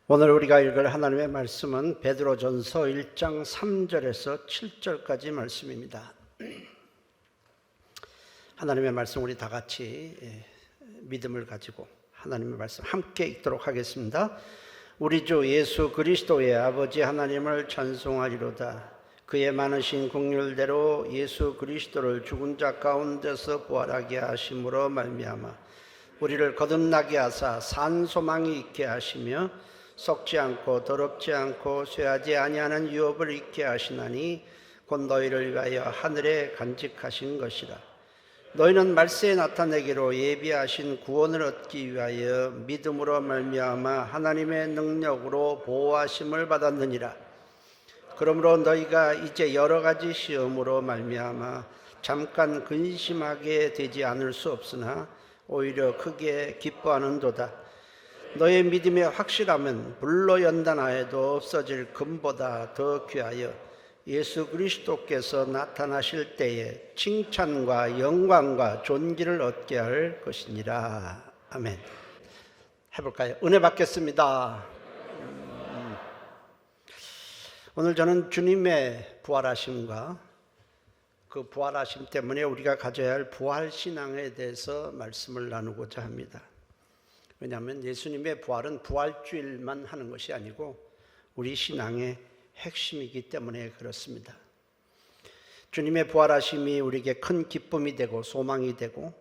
오늘 우리가 읽을 하나님의 말씀은 베드로전서 1장 3절에서 7절까지 말씀입니다. 하나님의 말씀 우리 다 같이 믿음을 가지고 하나님의 말씀 함께 읽도록 하겠습니다. 우리 주 예수 그리스도의 아버지 하나님을 찬송하리로다. 그의 많으신 긍휼대로 예수 그리스도를 죽은 자 가운데서 부활하게 하심으로 말미암아 우리를 거듭나게 하사 산 소망이 있게 하시며 썩지 않고 더럽지 않고 쇠하지 아니하는 유업을 있게 하시나니 곧 너희를 위하여 하늘에 간직하신 것이라. 너희는 말세에 나타내기로 예비하신 구원을 얻기 위하여 믿음으로 말미암아 하나님의 능력으로 보호하심을 받았느니라. 그러므로 너희가 이제 여러 가지 시험으로 말미암아 잠깐 근심하게 되지 않을 수 없으나 오히려 크게 기뻐하는도다. 너의 믿음의 확실함은 불로 연단하여도 없어질 금보다 더 귀하여 예수 그리스도께서 나타나실 때에 칭찬과 영광과 존귀를 얻게 할 것이니라. 아멘. 해볼까요? 은혜 받겠습니다. 오늘 저는 주님의 부활하심과 그 부활하심 때문에 우리가 가져야 할 부활신앙에 대해서 말씀을 나누고자 합니다. 왜냐하면 예수님의 부활은 부활주일만 하는 것이 아니고 우리 신앙의 핵심이기 때문에 그렇습니다. 주님의 부활하심이 우리에게 큰 기쁨이 되고 소망이 되고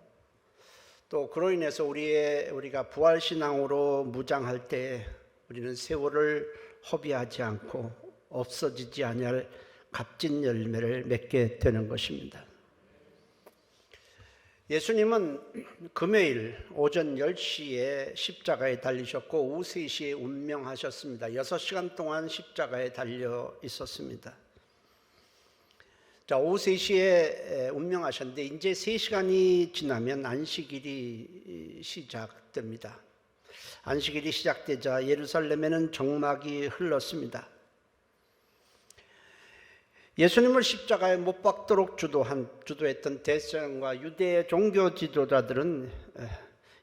또 그로 인해서 우리가 부활신앙으로 무장할 때 우리는 세월을 허비하지 않고 없어지지 아니할 값진 열매를 맺게 되는 것입니다. 예수님은 금요일 오전 10시에 십자가에 달리셨고 오후 3시에 운명하셨습니다. 6시간 동안 십자가에 달려 있었습니다. 오후 3시에 운명하셨는데 이제 3시간이 지나면 안식일이 시작됩니다. 안식일이 시작되자 예루살렘에는 정막이 흘렀습니다. 예수님을 십자가에 못 박도록 주도했던 대제사장과 유대 종교 지도자들은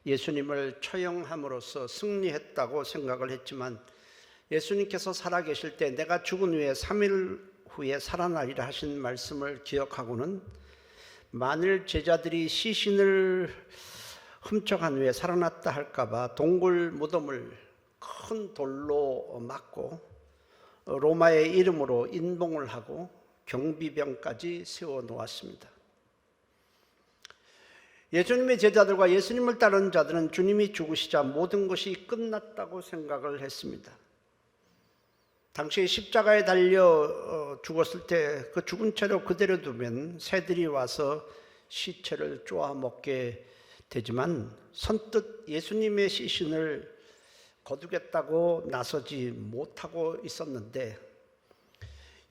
예수님을 처형함으로써 승리했다고 생각을 했지만 예수님께서 살아계실 때 내가 죽은 후에 3일 후에 살아나리라 하신 말씀을 기억하고는 만일 제자들이 시신을 훔쳐간 후에 살아났다 할까봐 동굴 무덤을 큰 돌로 막고 로마의 이름으로 인봉을 하고 경비병까지 세워놓았습니다. 예수님의 제자들과 예수님을 따르는 자들은 주님이 죽으시자 모든 것이 끝났다고 생각을 했습니다. 당시 십자가에 달려 죽었을 때 그 죽은 채로 그대로 두면 새들이 와서 시체를 쪼아 먹게 되지만 선뜻 예수님의 시신을 거두겠다고 나서지 못하고 있었는데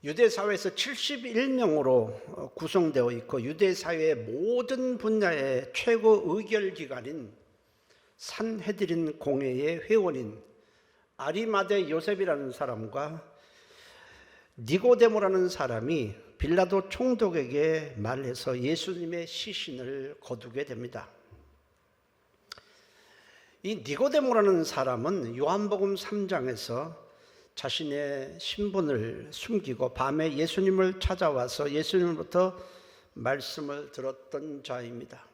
유대사회에서 71명으로 구성되어 있고 유대사회의 모든 분야의 최고 의결기관인 산헤드린 공회의 회원인 아리마대 요셉이라는 사람과 니고데모라는 사람이 빌라도 총독에게 말해서 예수님의 시신을 거두게 됩니다. 이 니고데모라는 사람은 요한복음 3장에서 자신의 신분을 숨기고 밤에 예수님을 찾아와서 예수님으로부터 말씀을 들었던 자입니다.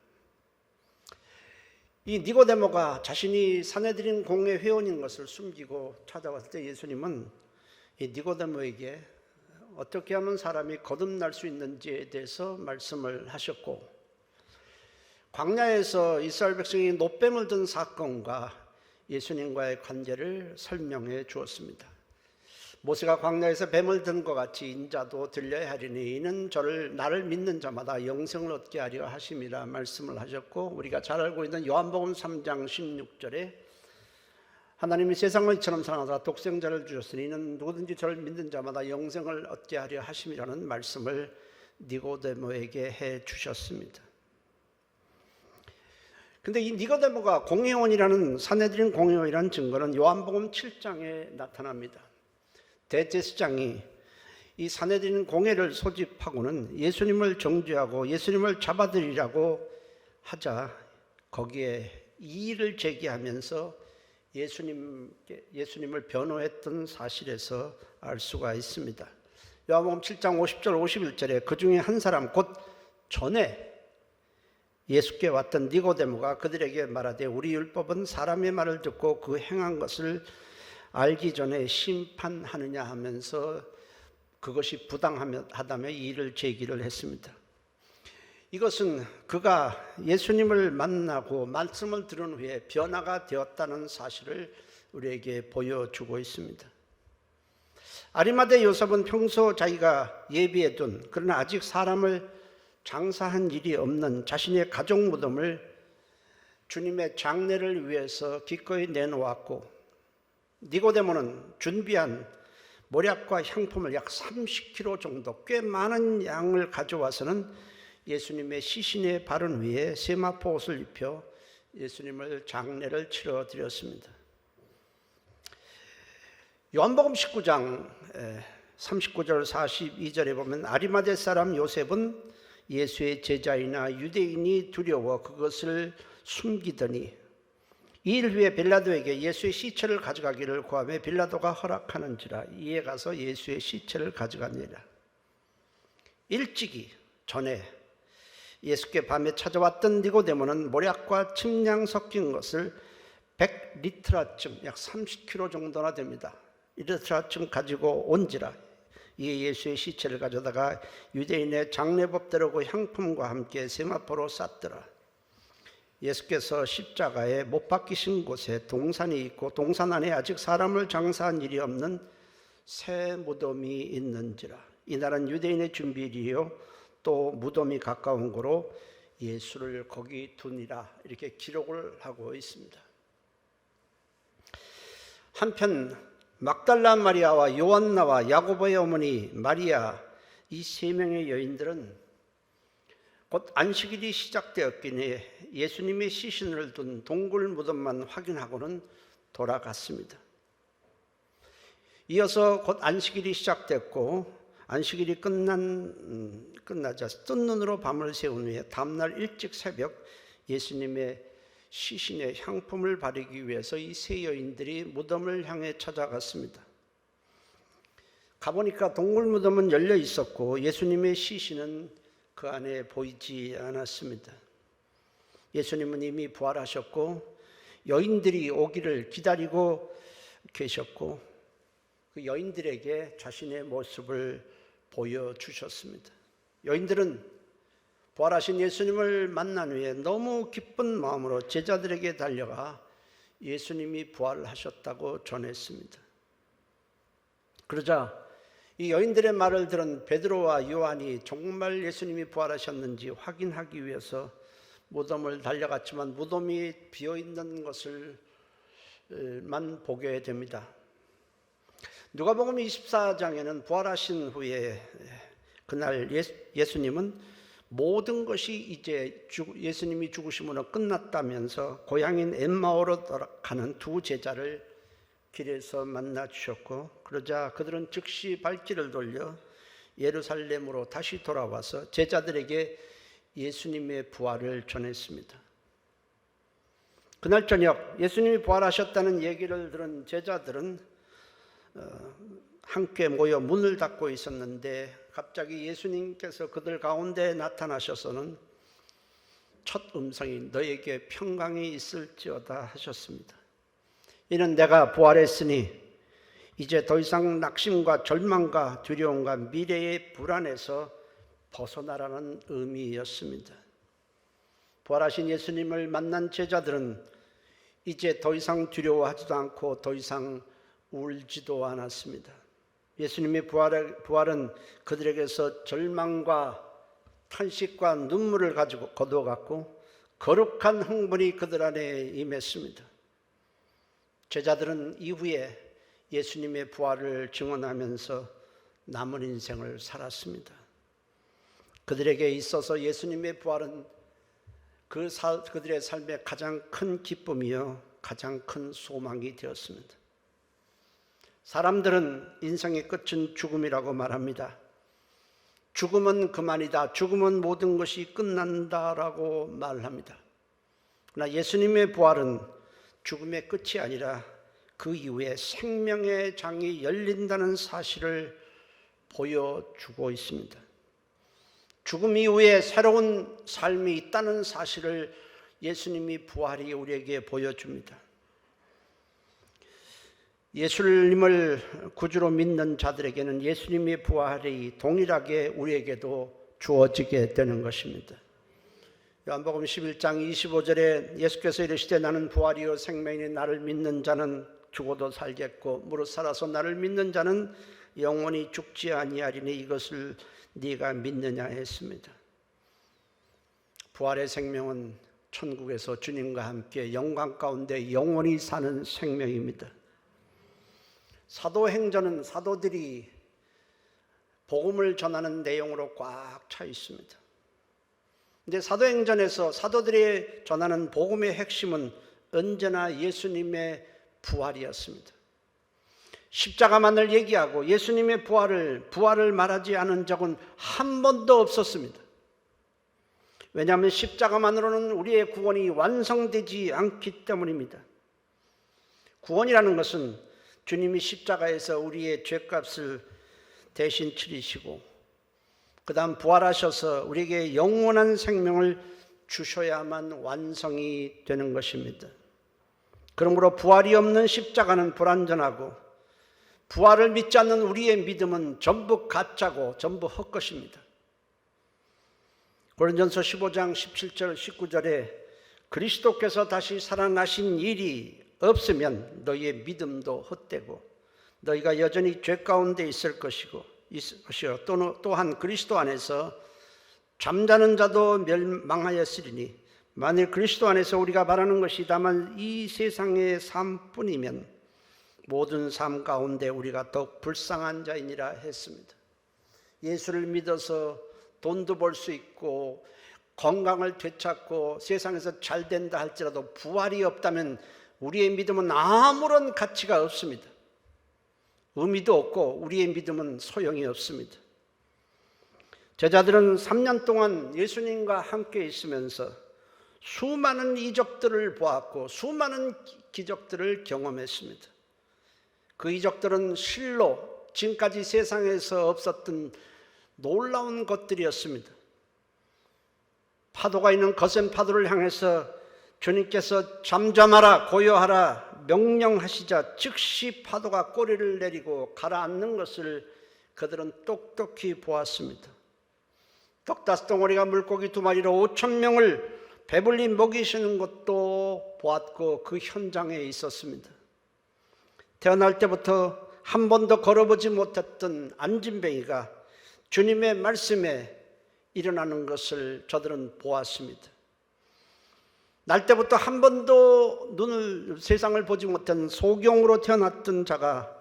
이 니고데모가 자신이 산헤드린 공회 회원인 것을 숨기고 찾아왔을 때 예수님은 이 니고데모에게 어떻게 하면 사람이 거듭날 수 있는지에 대해서 말씀을 하셨고 광야에서 이스라엘 백성이 노뱀을 든 사건과 예수님과의 관계를 설명해 주었습니다. 모세가 광야에서 뱀을 든 것 같이 인자도 들려야 하리니 이는 나를 믿는 자마다 영생을 얻게 하려 하심이라 말씀을 하셨고 우리가 잘 알고 있는 요한복음 3장 16절에 하나님이 세상을 이처럼 사랑하사 독생자를 주셨으니 이는 누구든지 저를 믿는 자마다 영생을 얻게 하려 하심이라는 말씀을 니고데모에게 해 주셨습니다. 근데 이 니고데모가 공회원이라는 산헤드린 공회원이라는 증거는 요한복음 7장에 나타납니다. 대제사장이 이 산헤드린 공회를 소집하고는 예수님을 정죄하고 예수님을 잡아들이라고 하자 거기에 이의를 제기하면서 예수님을 변호했던 사실에서 알 수가 있습니다. 요한복음 7장 50절 51절에 그 중에 한 사람 곧 전에 예수께 왔던 니고데모가 그들에게 말하되 우리 율법은 사람의 말을 듣고 그 행한 것을 알기 전에 심판하느냐 하면서 그것이 부당하다며 이의를 제기를 했습니다. 이것은 그가 예수님을 만나고 말씀을 들은 후에 변화가 되었다는 사실을 우리에게 보여주고 있습니다. 아리마대 요셉은 평소 자기가 예비해둔 그러나 아직 사람을 장사한 일이 없는 자신의 가족 무덤을 주님의 장례를 위해서 기꺼이 내놓았고, 니고데모는 준비한 모략과 향품을 약 30kg 정도 꽤 많은 양을 가져와서는 예수님의 시신의 바른 위에 세마포 옷을 입혀 예수님을 장례를 치러 드렸습니다. 요한복음 19장 39절 42절에 보면 아리마대 사람 요셉은 예수의 제자이나 유대인이 두려워 그것을 숨기더니 이 일 후에 빌라도에게 예수의 시체를 가져가기를 구하며 빌라도가 허락하는지라 이에 가서 예수의 시체를 가져가니라. 일찍이 전에 예수께 밤에 찾아왔던 니고데모는 모략과 침량 섞인 것을 100리트라쯤 약 30kg 정도나 됩니다. 1리트라쯤 가지고 온지라 이에 예수의 시체를 가져다가 유대인의 장례법대로 그 향품과 함께 세마포로 쌌더라. 예수께서 십자가에 못 박히신 곳에 동산이 있고 동산 안에 아직 사람을 장사한 일이 없는 새 무덤이 있는지라. 이날은 유대인의 준비일이요 또 무덤이 가까운 거로 예수를 거기 두니라. 이렇게 기록을 하고 있습니다. 한편 막달라 마리아와 요한나와 야고보의 어머니 마리아 이 세 명의 여인들은 곧 안식일이 시작되었기에 예수님의 시신을 둔 동굴 무덤만 확인하고는 돌아갔습니다. 이어서 곧 안식일이 시작됐고 안식일이 끝나자 뜬 눈으로 밤을 새운 후에 다음날 일찍 새벽 예수님의 시신에 향품을 바르기 위해서 이 세 여인들이 무덤을 향해 찾아갔습니다. 가보니까 동굴 무덤은 열려 있었고 예수님의 시신은 그 안에 보이지 않았습니다. 예수님은 이미 부활하셨고 여인들이 오기를 기다리고 계셨고 그 여인들에게 자신의 모습을 보여주셨습니다. 여인들은 부활하신 예수님을 만난 후에 너무 기쁜 마음으로 제자들에게 달려가 예수님이 부활하셨다고 전했습니다. 그러자 이 여인들의 말을 들은 베드로와 요한이 정말 예수님이 부활하셨는지 확인하기 위해서 무덤을 달려갔지만 무덤이 비어있는 것을만 보게 됩니다. 누가복음 24장에는 부활하신 후에 그날 예수님은 모든 것이 이제 예수님이 죽으심으로 끝났다면서 고향인 엠마오로 가는 두 제자를 길에서 만나 주셨고 그러자 그들은 즉시 발길을 돌려 예루살렘으로 다시 돌아와서 제자들에게 예수님의 부활을 전했습니다. 그날 저녁 예수님이 부활하셨다는 얘기를 들은 제자들은 함께 모여 문을 닫고 있었는데 갑자기 예수님께서 그들 가운데 나타나셔서는 첫 음성이 너에게 평강이 있을지어다 하셨습니다. 이는 내가 부활했으니 이제 더 이상 낙심과 절망과 두려움과 미래의 불안에서 벗어나라는 의미였습니다. 부활하신 예수님을 만난 제자들은 이제 더 이상 두려워하지도 않고 더 이상 울지도 않았습니다. 예수님의 부활은 그들에게서 절망과 탄식과 눈물을 가지고 거두어갔고 거룩한 흥분이 그들 안에 임했습니다. 제자들은 이후에 예수님의 부활을 증언하면서 남은 인생을 살았습니다. 그들에게 있어서 예수님의 부활은 그들의 삶의 가장 큰 기쁨이요 가장 큰 소망이 되었습니다. 사람들은 인생의 끝은 죽음이라고 말합니다. 죽음은 그만이다. 죽음은 모든 것이 끝난다라고 말합니다. 그러나 예수님의 부활은 죽음의 끝이 아니라 그 이후에 생명의 장이 열린다는 사실을 보여주고 있습니다. 죽음 이후에 새로운 삶이 있다는 사실을 예수님이 부활이 우리에게 보여줍니다. 예수님을 구주로 믿는 자들에게는 예수님의 부활이 동일하게 우리에게도 주어지게 되는 것입니다. 요한복음 11장 25절에 예수께서 이르시되 나는 부활이요 생명이니 나를 믿는 자는 죽어도 살겠고 무릇 살아서 나를 믿는 자는 영원히 죽지 아니하리니 이것을 네가 믿느냐 했습니다. 부활의 생명은 천국에서 주님과 함께 영광 가운데 영원히 사는 생명입니다. 사도행전은 사도들이 복음을 전하는 내용으로 꽉 차 있습니다. 근데 사도행전에서 사도들이 전하는 복음의 핵심은 언제나 예수님의 부활이었습니다. 십자가만을 얘기하고 예수님의 부활을 말하지 않은 적은 한 번도 없었습니다. 왜냐하면 십자가만으로는 우리의 구원이 완성되지 않기 때문입니다. 구원이라는 것은 주님이 십자가에서 우리의 죄값을 대신 치르시고 그 다음 부활하셔서 우리에게 영원한 생명을 주셔야만 완성이 되는 것입니다. 그러므로 부활이 없는 십자가는 불완전하고 부활을 믿지 않는 우리의 믿음은 전부 가짜고 전부 헛것입니다. 고린도전서 15장 17절 19절에 그리스도께서 다시 살아나신 일이 없으면 너희의 믿음도 헛되고 너희가 여전히 죄 가운데 있을 것이요 또한 그리스도 안에서 잠자는 자도 멸망하였으리니 만일 그리스도 안에서 우리가 바라는 것이 다만 이 세상의 삶뿐이면 모든 삶 가운데 우리가 더욱 불쌍한 자이니라 했습니다. 예수를 믿어서 돈도 벌 수 있고 건강을 되찾고 세상에서 잘 된다 할지라도 부활이 없다면 우리의 믿음은 아무런 가치가 없습니다. 의미도 없고 우리의 믿음은 소용이 없습니다. 제자들은 3년 동안 예수님과 함께 있으면서 수많은 이적들을 보았고 수많은 기적들을 경험했습니다. 그 이적들은 실로 지금까지 세상에서 없었던 놀라운 것들이었습니다. 파도가 있는 거센 파도를 향해서 주님께서 잠잠하라 고요하라 명령하시자 즉시 파도가 꼬리를 내리고 가라앉는 것을 그들은 똑똑히 보았습니다. 떡 5덩어리가 물고기 2마리로 5,000명을 배불리 먹이시는 것도 보았고 그 현장에 있었습니다. 태어날 때부터 한 번도 걸어보지 못했던 안진뱅이가 주님의 말씀에 일어나는 것을 저들은 보았습니다. 날 때부터 한 번도 세상을 보지 못한 소경으로 태어났던 자가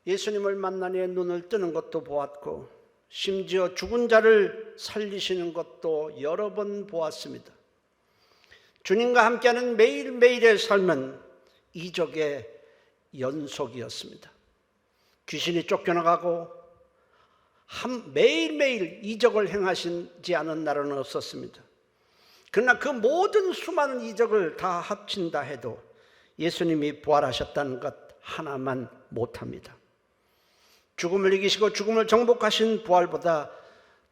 예수님을 만나니 눈을 뜨는 것도 보았고 심지어 죽은 자를 살리시는 것도 여러 번 보았습니다. 주님과 함께하는 매일매일의 삶은 이적의 연속이었습니다. 귀신이 쫓겨나가고 매일매일 이적을 행하시지 않은 날은 없었습니다. 그러나 그 모든 수많은 이적을 다 합친다 해도 예수님이 부활하셨다는 것 하나만 못합니다. 죽음을 이기시고 죽음을 정복하신 부활보다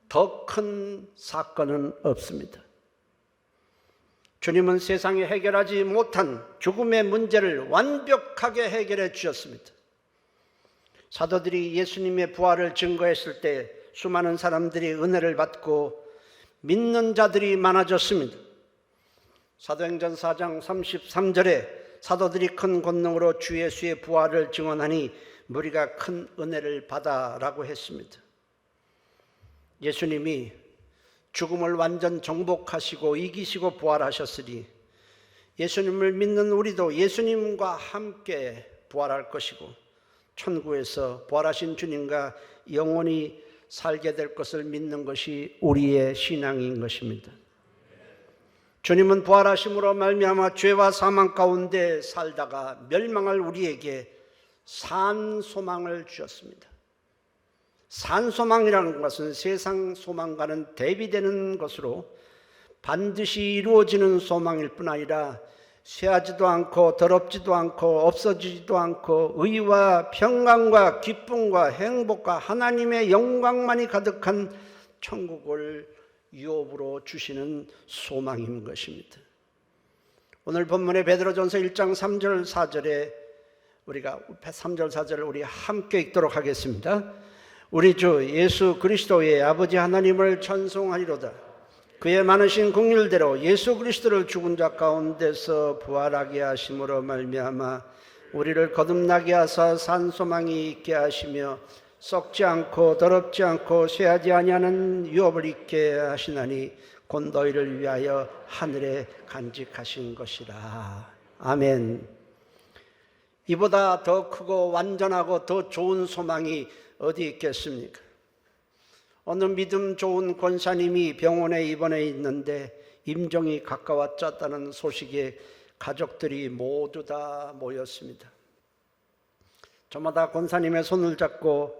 더 큰 사건은 없습니다. 주님은 세상이 해결하지 못한 죽음의 문제를 완벽하게 해결해 주셨습니다. 사도들이 예수님의 부활을 증거했을 때 수많은 사람들이 은혜를 받고 믿는 자들이 많아졌습니다. 사도행전 4장 33절에 사도들이 큰 권능으로 주 예수의 부활을 증언하니 무리가 큰 은혜를 받아라고 했습니다. 예수님이 죽음을 완전 정복하시고 이기시고 부활하셨으니 예수님을 믿는 우리도 예수님과 함께 부활할 것이고 천국에서 부활하신 주님과 영원히 살게 될 것을 믿는 것이 우리의 신앙인 것입니다. 주님은 부활하심으로 말미암아 죄와 사망 가운데 살다가 멸망할 우리에게 산 소망을 주셨습니다. 산 소망이라는 것은 세상 소망과는 대비되는 것으로 반드시 이루어지는 소망일 뿐 아니라 쇠하지도 않고 더럽지도 않고 없어지지도 않고 의와 평강과 기쁨과 행복과 하나님의 영광만이 가득한 천국을 유업으로 주시는 소망인 것입니다. 오늘 본문의 베드로전서 1장 3절 4절에 우리가 3절 4절을 우리 함께 읽도록 하겠습니다. 우리 주 예수 그리스도의 아버지 하나님을 찬송하리로다. 그의 많으신 긍휼대로 예수 그리스도를 죽은 자 가운데서 부활하게 하심으로 말미암아 우리를 거듭나게 하사 산 소망이 있게 하시며 썩지 않고 더럽지 않고 쇠하지 아니하는 유업을 있게 하시나니 곧 너희를 위하여 하늘에 간직하신 것이라. 아멘. 이보다 더 크고 완전하고 더 좋은 소망이 어디 있겠습니까? 어느 믿음 좋은 권사님이 병원에 입원해 있는데 임종이 가까웠다는 소식에 가족들이 모두 다 모였습니다. 저마다 권사님의 손을 잡고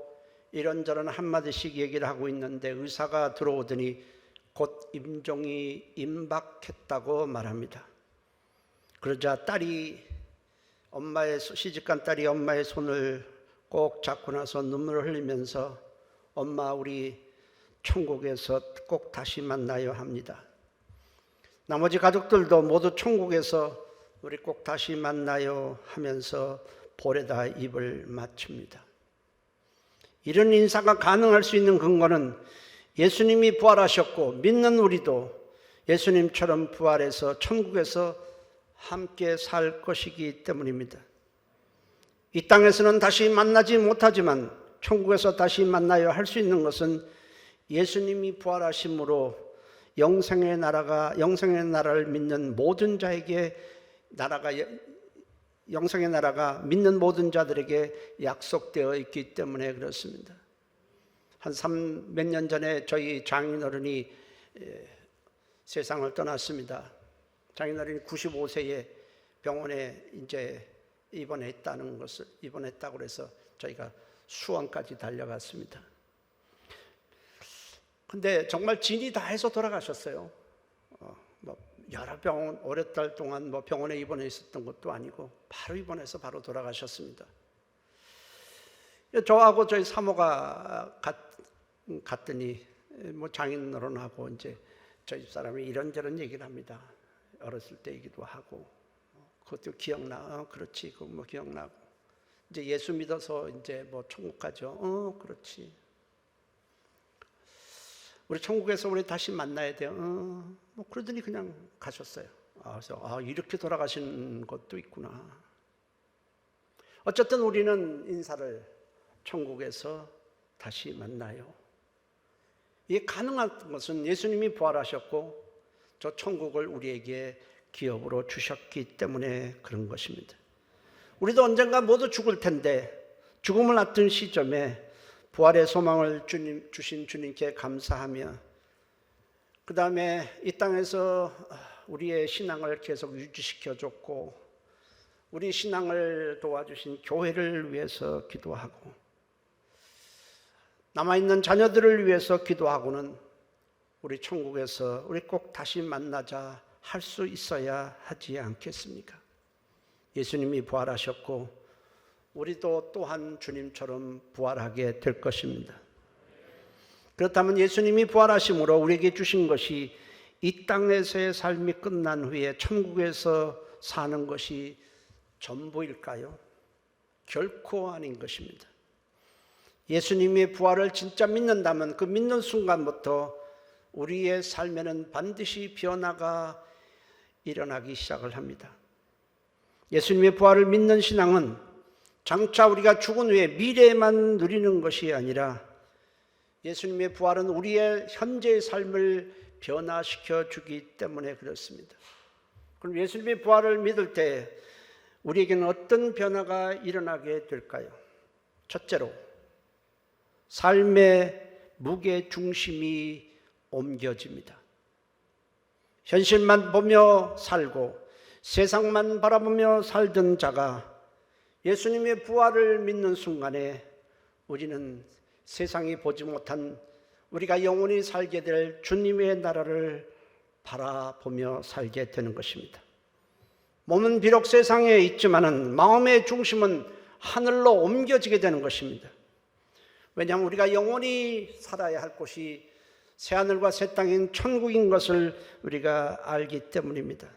이런저런 한마디씩 얘기를 하고 있는데 의사가 들어오더니 곧 임종이 임박했다고 말합니다. 그러자 시집간 딸이 엄마의 손을 꼭 잡고 나서 눈물을 흘리면서 엄마 우리 천국에서 꼭 다시 만나요 합니다. 나머지 가족들도 모두 천국에서 우리 꼭 다시 만나요 하면서 볼에다 입을 맞춥니다. 이런 인사가 가능할 수 있는 근거는 예수님이 부활하셨고 믿는 우리도 예수님처럼 부활해서 천국에서 함께 살 것이기 때문입니다. 이 땅에서는 다시 만나지 못하지만 천국에서 다시 만나야 할 수 있는 것은 예수님이 부활하심으로 영생의 나라를 믿는 모든 자에게 영생의 나라가 믿는 모든 자들에게 약속되어 있기 때문에 그렇습니다. 한 몇 년 전에 저희 장인어른이 세상을 떠났습니다. 장인어른이 95세에 병원에 이제 입원했다고 해서 저희가 수원까지 달려갔습니다. 근데 정말 진이 다 해서 돌아가셨어요. 여러 병원 오랫달 동안 병원에 입원해 있었던 것도 아니고 바로 입원해서 바로 돌아가셨습니다. 저하고 저희 사모가 갔더니 장인어른하고 이제 저희 사람이 이런저런 얘기를 합니다. 어렸을 때 얘기도 하고 그것도 기억나. 그렇지. 그거 기억나고 이제 예수 믿어서 이제 천국 가죠. 그렇지. 우리 천국에서 우리 다시 만나야 돼요. 그러더니 그냥 가셨어요. 그래서 이렇게 돌아가신 것도 있구나. 어쨌든 우리는 인사를 천국에서 다시 만나요. 이게 가능한 것은 예수님이 부활하셨고 저 천국을 우리에게 기업으로 주셨기 때문에 그런 것입니다. 우리도 언젠가 모두 죽을 텐데 죽음을 앞둔 시점에 부활의 소망을 주신 주님께 감사하며 그 다음에 이 땅에서 우리의 신앙을 계속 유지시켜줬고 우리 신앙을 도와주신 교회를 위해서 기도하고 남아있는 자녀들을 위해서 기도하고는 우리 천국에서 우리 꼭 다시 만나자 할 수 있어야 하지 않겠습니까? 예수님이 부활하셨고 우리도 또한 주님처럼 부활하게 될 것입니다. 그렇다면 예수님이 부활하심으로 우리에게 주신 것이 이 땅에서의 삶이 끝난 후에 천국에서 사는 것이 전부일까요? 결코 아닌 것입니다. 예수님의 부활을 진짜 믿는다면 그 믿는 순간부터 우리의 삶에는 반드시 변화가 일어나기 시작을 합니다. 예수님의 부활을 믿는 신앙은 장차 우리가 죽은 후에 미래에만 누리는 것이 아니라 예수님의 부활은 우리의 현재의 삶을 변화시켜 주기 때문에 그렇습니다. 그럼 예수님의 부활을 믿을 때 우리에게는 어떤 변화가 일어나게 될까요? 첫째로 삶의 무게 중심이 옮겨집니다. 현실만 보며 살고 세상만 바라보며 살던 자가 예수님의 부활을 믿는 순간에 우리는 세상이 보지 못한 우리가 영원히 살게 될 주님의 나라를 바라보며 살게 되는 것입니다. 몸은 비록 세상에 있지만은 마음의 중심은 하늘로 옮겨지게 되는 것입니다. 왜냐하면 우리가 영원히 살아야 할 곳이 새하늘과 새 땅인 천국인 것을 우리가 알기 때문입니다.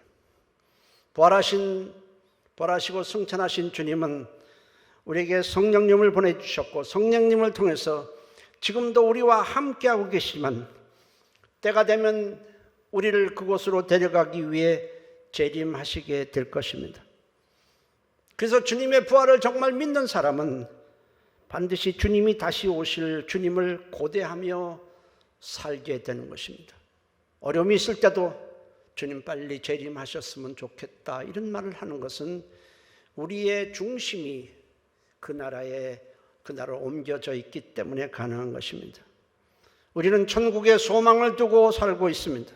부활하시고 승천하신 주님은 우리에게 성령님을 보내주셨고 성령님을 통해서 지금도 우리와 함께하고 계시지만 때가 되면 우리를 그곳으로 데려가기 위해 재림하시게 될 것입니다. 그래서 주님의 부활을 정말 믿는 사람은 반드시 주님이 다시 오실 주님을 고대하며 살게 되는 것입니다. 어려움이 있을 때도 주님 빨리 재림하셨으면 좋겠다 이런 말을 하는 것은 우리의 중심이 그 나라로 옮겨져 있기 때문에 가능한 것입니다. 우리는 천국의 소망을 두고 살고 있습니다.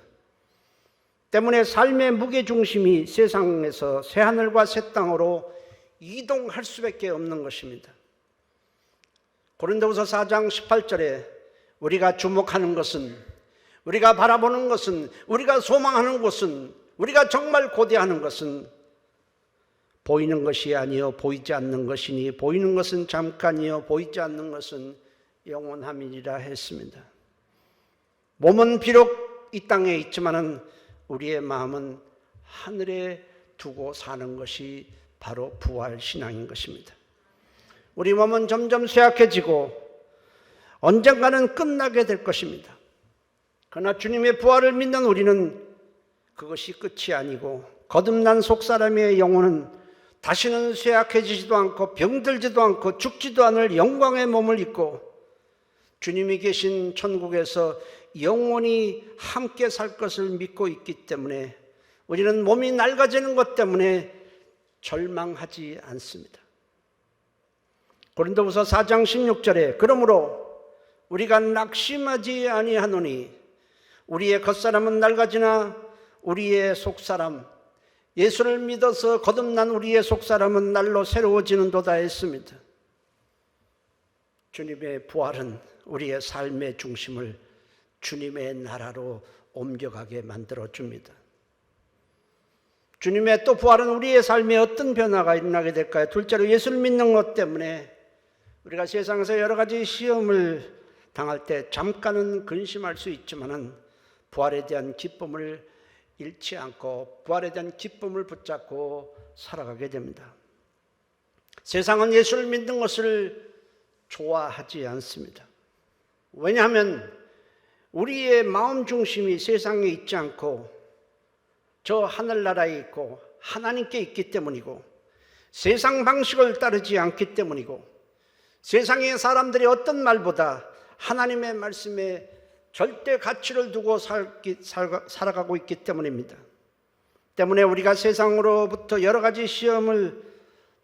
때문에 삶의 무게중심이 세상에서 새하늘과 새 땅으로 이동할 수밖에 없는 것입니다. 고린도후서 4장 18절에 우리가 주목하는 것은, 우리가 바라보는 것은, 우리가 소망하는 것은, 우리가 정말 고대하는 것은 보이는 것이 아니요 보이지 않는 것이니 보이는 것은 잠깐이요 보이지 않는 것은 영원함이니라 했습니다. 몸은 비록 이 땅에 있지만은 우리의 마음은 하늘에 두고 사는 것이 바로 부활신앙인 것입니다. 우리 몸은 점점 쇠약해지고 언젠가는 끝나게 될 것입니다. 그러나 주님의 부활을 믿는 우리는 그것이 끝이 아니고 거듭난 속사람의 영혼은 다시는 쇠약해지지도 않고 병들지도 않고 죽지도 않을 영광의 몸을 입고 주님이 계신 천국에서 영원히 함께 살 것을 믿고 있기 때문에 우리는 몸이 낡아지는 것 때문에 절망하지 않습니다. 고린도후서 4장 16절에 그러므로 우리가 낙심하지 아니하노니 우리의 겉사람은 낡아지나 우리의 속사람 예수를 믿어서 거듭난 우리의 속사람은 날로 새로워지는도다 했습니다. 주님의 부활은 우리의 삶의 중심을 주님의 나라로 옮겨가게 만들어줍니다. 주님의 또 부활은 우리의 삶에 어떤 변화가 일어나게 될까요? 둘째로 예수를 믿는 것 때문에 우리가 세상에서 여러 가지 시험을 당할 때 잠깐은 근심할 수 있지만은 부활에 대한 기쁨을 잃지 않고 부활에 대한 기쁨을 붙잡고 살아가게 됩니다. 세상은 예수를 믿는 것을 좋아하지 않습니다. 왜냐하면 우리의 마음 중심이 세상에 있지 않고 저 하늘나라에 있고 하나님께 있기 때문이고 세상 방식을 따르지 않기 때문이고 세상의 사람들이 어떤 말보다 하나님의 말씀에 절대 가치를 두고 살아가고 있기 때문입니다. 때문에 우리가 세상으로부터 여러 가지 시험을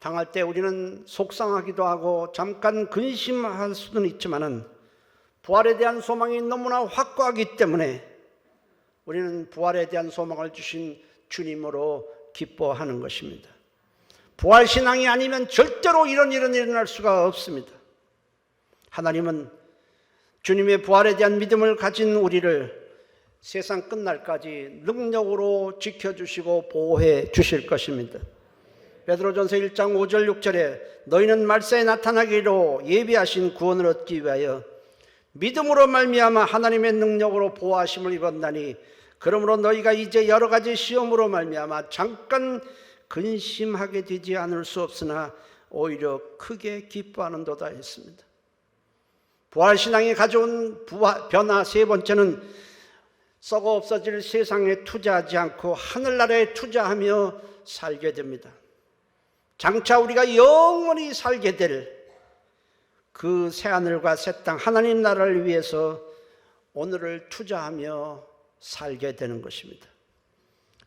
당할 때 우리는 속상하기도 하고 잠깐 근심할 수는 있지만은 부활에 대한 소망이 너무나 확고하기 때문에 우리는 부활에 대한 소망을 주신 주님으로 기뻐하는 것입니다. 부활 신앙이 아니면 절대로 이런 일은 일어날 수가 없습니다. 하나님은 주님의 부활에 대한 믿음을 가진 우리를 세상 끝날까지 능력으로 지켜주시고 보호해 주실 것입니다. 베드로전서 1장 5절 6절에 너희는 말세에 나타나기로 예비하신 구원을 얻기 위하여 믿음으로 말미암아 하나님의 능력으로 보호하심을 입었나니 그러므로 너희가 이제 여러 가지 시험으로 말미암아 잠깐 근심하게 되지 않을 수 없으나 오히려 크게 기뻐하는도다 했습니다. 부활신앙이 가져온 변화 세 번째는 썩어 없어질 세상에 투자하지 않고 하늘나라에 투자하며 살게 됩니다. 장차 우리가 영원히 살게 될 그 새하늘과 새 땅 하나님 나라를 위해서 오늘을 투자하며 살게 되는 것입니다.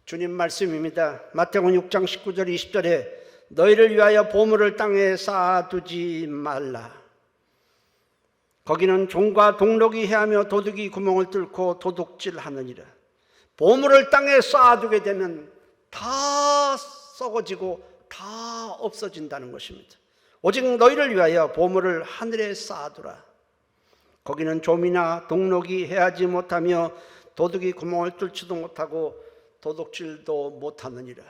주님 말씀입니다. 마태복음 6장 19절 20절에 너희를 위하여 보물을 땅에 쌓아두지 말라. 거기는 종과 동록이 해하며 도둑이 구멍을 뚫고 도둑질하느니라. 보물을 땅에 쌓아두게 되면 다 썩어지고 다 없어진다는 것입니다. 오직 너희를 위하여 보물을 하늘에 쌓아두라. 거기는 좀이나 동록이 해하지 못하며 도둑이 구멍을 뚫지도 못하고 도둑질도 못하느니라.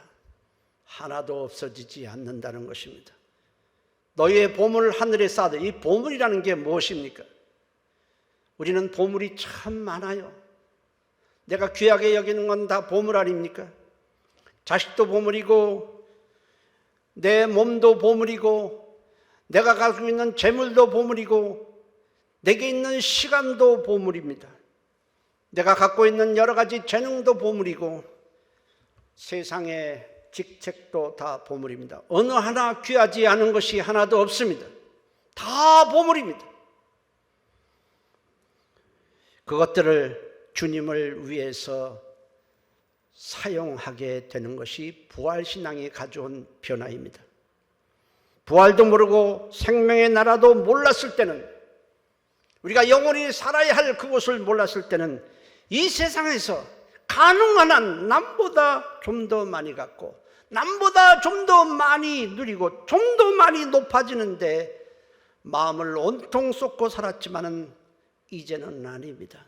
하나도 없어지지 않는다는 것입니다. 너희의 보물을 하늘에 쌓아둬. 이 보물이라는 게 무엇입니까? 우리는 보물이 참 많아요. 내가 귀하게 여기는 건 다 보물 아닙니까? 자식도 보물이고 내 몸도 보물이고 내가 가지고 있는 재물도 보물이고 내게 있는 시간도 보물입니다. 내가 갖고 있는 여러 가지 재능도 보물이고 세상의 직책도 다 보물입니다. 어느 하나 귀하지 않은 것이 하나도 없습니다. 다 보물입니다. 그것들을 주님을 위해서 사용하게 되는 것이 부활신앙이 가져온 변화입니다. 부활도 모르고 생명의 나라도 몰랐을 때는, 우리가 영원히 살아야 할 그곳을 몰랐을 때는 이 세상에서 가능한 한 남보다 좀 더 많이 갖고 남보다 좀 더 많이 누리고 좀 더 많이 높아지는데 마음을 온통 쏟고 살았지만은 이제는 아닙니다.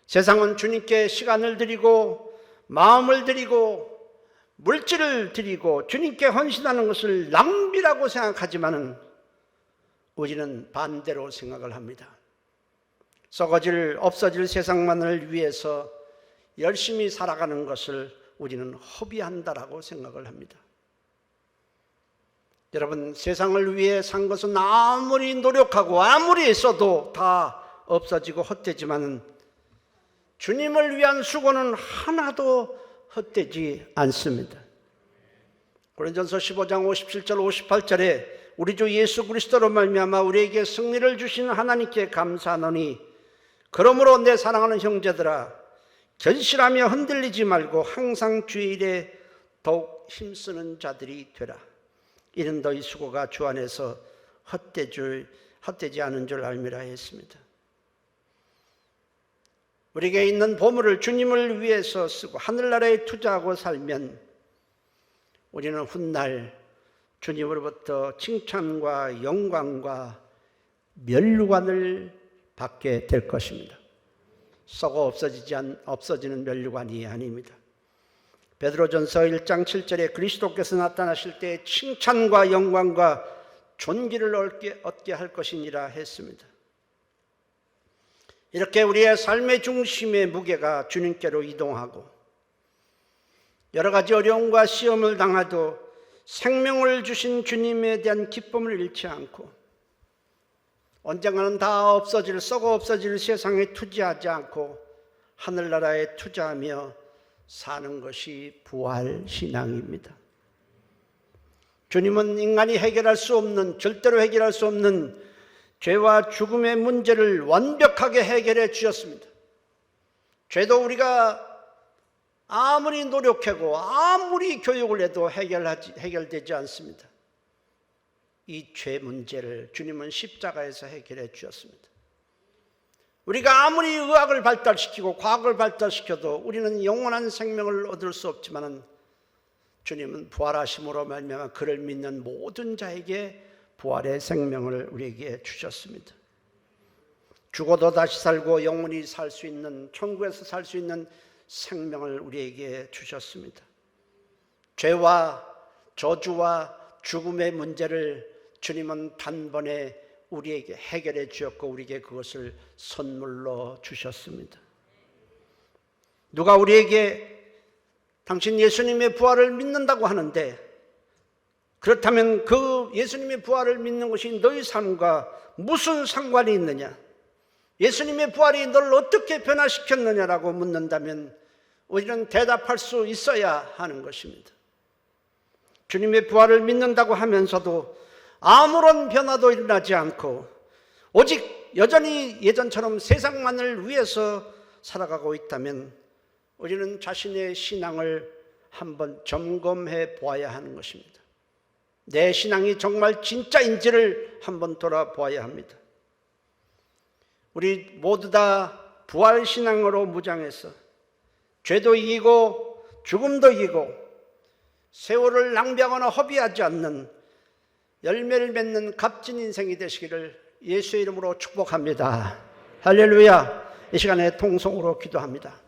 세상은 주님께 시간을 드리고 마음을 드리고 물질을 드리고 주님께 헌신하는 것을 낭비라고 생각하지만은 우리는 반대로 생각을 합니다. 썩어질 없어질 세상만을 위해서 열심히 살아가는 것을 우리는 허비한다라고 생각을 합니다. 여러분, 세상을 위해 산 것은 아무리 노력하고 아무리 써도 다 없어지고 헛되지만 주님을 위한 수고는 하나도 헛되지 않습니다. 고린도전서 15장 57절 58절에 우리 주 예수 그리스도로 말미암아 우리에게 승리를 주신 하나님께 감사하노니 그러므로 내 사랑하는 형제들아 견실하며 흔들리지 말고 항상 주의 일에 더욱 힘쓰는 자들이 되라. 이는 너희 수고가 주 안에서 헛되지 않은 줄 알미라 했습니다. 우리에게 있는 보물을 주님을 위해서 쓰고 하늘나라에 투자하고 살면 우리는 훗날 주님으로부터 칭찬과 영광과 면류관을 받게 될 것입니다. 썩어 없어지는 면류관이 아닙니다. 베드로전서 1장 7절에 그리스도께서 나타나실 때 칭찬과 영광과 존귀를 얻게 할 것이니라 했습니다. 이렇게 우리의 삶의 중심의 무게가 주님께로 이동하고 여러 가지 어려움과 시험을 당하도 생명을 주신 주님에 대한 기쁨을 잃지 않고 언젠가는 다 썩어 없어질 세상에 투자하지 않고 하늘나라에 투자하며 사는 것이 부활신앙입니다. 주님은 인간이 해결할 수 없는, 절대로 해결할 수 없는 죄와 죽음의 문제를 완벽하게 해결해 주셨습니다. 죄도 우리가 아무리 노력하고 아무리 교육을 해도 해결되지 않습니다. 이 죄 문제를 주님은 십자가에서 해결해 주셨습니다. 우리가 아무리 의학을 발달시키고 과학을 발달시켜도 우리는 영원한 생명을 얻을 수 없지만 주님은 부활하심으로 말미암아 그를 믿는 모든 자에게 부활의 생명을 우리에게 주셨습니다. 죽어도 다시 살고 영원히 살 수 있는, 천국에서 살 수 있는 생명을 우리에게 주셨습니다. 죄와 저주와 죽음의 문제를 주님은 단번에 우리에게 해결해 주었고 우리에게 그것을 선물로 주셨습니다. 누가 우리에게 당신 예수님의 부활을 믿는다고 하는데 그렇다면 그 예수님의 부활을 믿는 것이 너희 삶과 무슨 상관이 있느냐? 예수님의 부활이 너를 어떻게 변화시켰느냐라고 묻는다면 우리는 대답할 수 있어야 하는 것입니다. 주님의 부활을 믿는다고 하면서도 아무런 변화도 일어나지 않고 오직 여전히 예전처럼 세상만을 위해서 살아가고 있다면 우리는 자신의 신앙을 한번 점검해 보아야 하는 것입니다. 내 신앙이 정말 진짜인지를 한번 돌아보아야 합니다. 우리 모두 다 부활신앙으로 무장해서 죄도 이기고 죽음도 이기고 세월을 낭비하거나 허비하지 않는 열매를 맺는 값진 인생이 되시기를 예수의 이름으로 축복합니다. 할렐루야. 이 시간에 통성으로 기도합니다.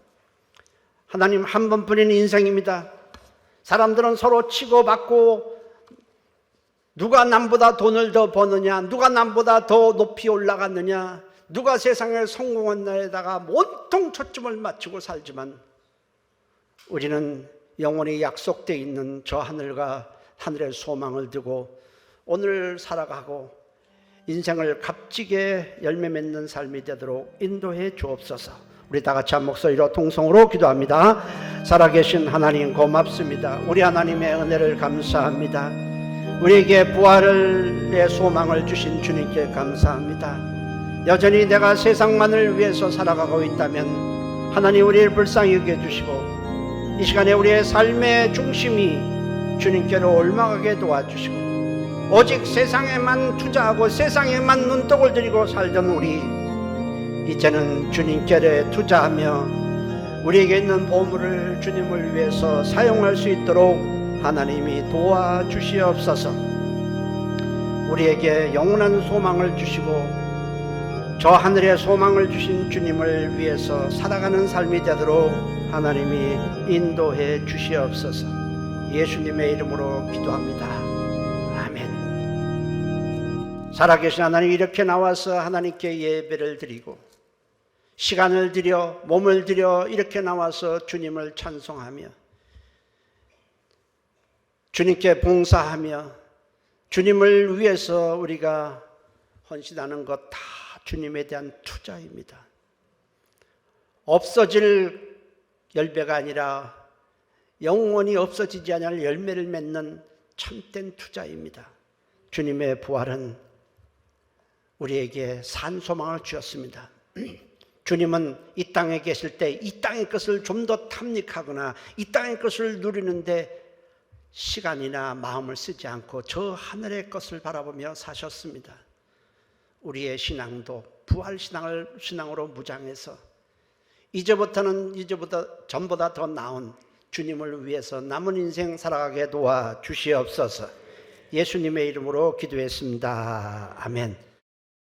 하나님, 한 번뿐인 인생입니다. 사람들은 서로 치고받고 누가 남보다 돈을 더 버느냐, 누가 남보다 더 높이 올라갔느냐, 누가 세상에 성공한 날에다가 온통 초점을 맞추고 살지만 우리는 영원히 약속되어 있는 저 하늘과 하늘의 소망을 두고 오늘 살아가고 인생을 값지게 열매 맺는 삶이 되도록 인도해 주옵소서. 우리 다 같이 한 목소리로 통성으로 기도합니다. 살아계신 하나님 고맙습니다. 우리 하나님의 은혜를 감사합니다. 우리에게 부활의 소망을 주신 주님께 감사합니다. 여전히 내가 세상만을 위해서 살아가고 있다면 하나님 우리를 불쌍히 여겨 주시고 이 시간에 우리의 삶의 중심이 주님께로 올라가게 도와주시고 오직 세상에만 투자하고 세상에만 눈독을 들이고 살던 우리 이제는 주님께로 투자하며 우리에게 있는 보물을 주님을 위해서 사용할 수 있도록 하나님이 도와주시옵소서. 우리에게 영원한 소망을 주시고 저 하늘의 소망을 주신 주님을 위해서 살아가는 삶이 되도록 하나님이 인도해 주시옵소서. 예수님의 이름으로 기도합니다. 아멘. 살아계신 하나님, 이렇게 나와서 하나님께 예배를 드리고 시간을 들여 몸을 들여 이렇게 나와서 주님을 찬송하며 주님께 봉사하며 주님을 위해서 우리가 헌신하는 것 다 주님에 대한 투자입니다. 없어질 열매가 아니라 영원히 없어지지 않을 열매를 맺는 참된 투자입니다. 주님의 부활은 우리에게 산 소망을 주었습니다. 주님은 이 땅에 계실 때 이 땅의 것을 좀 더 탐닉하거나 이 땅의 것을 누리는데 시간이나 마음을 쓰지 않고 저 하늘의 것을 바라보며 사셨습니다. 우리의 신앙도 부활신앙으로 무장해서 이제부터는 전보다 더 나은 주님을 위해서 남은 인생 살아가게 도와주시옵소서. 예수님의 이름으로 기도했습니다. 아멘.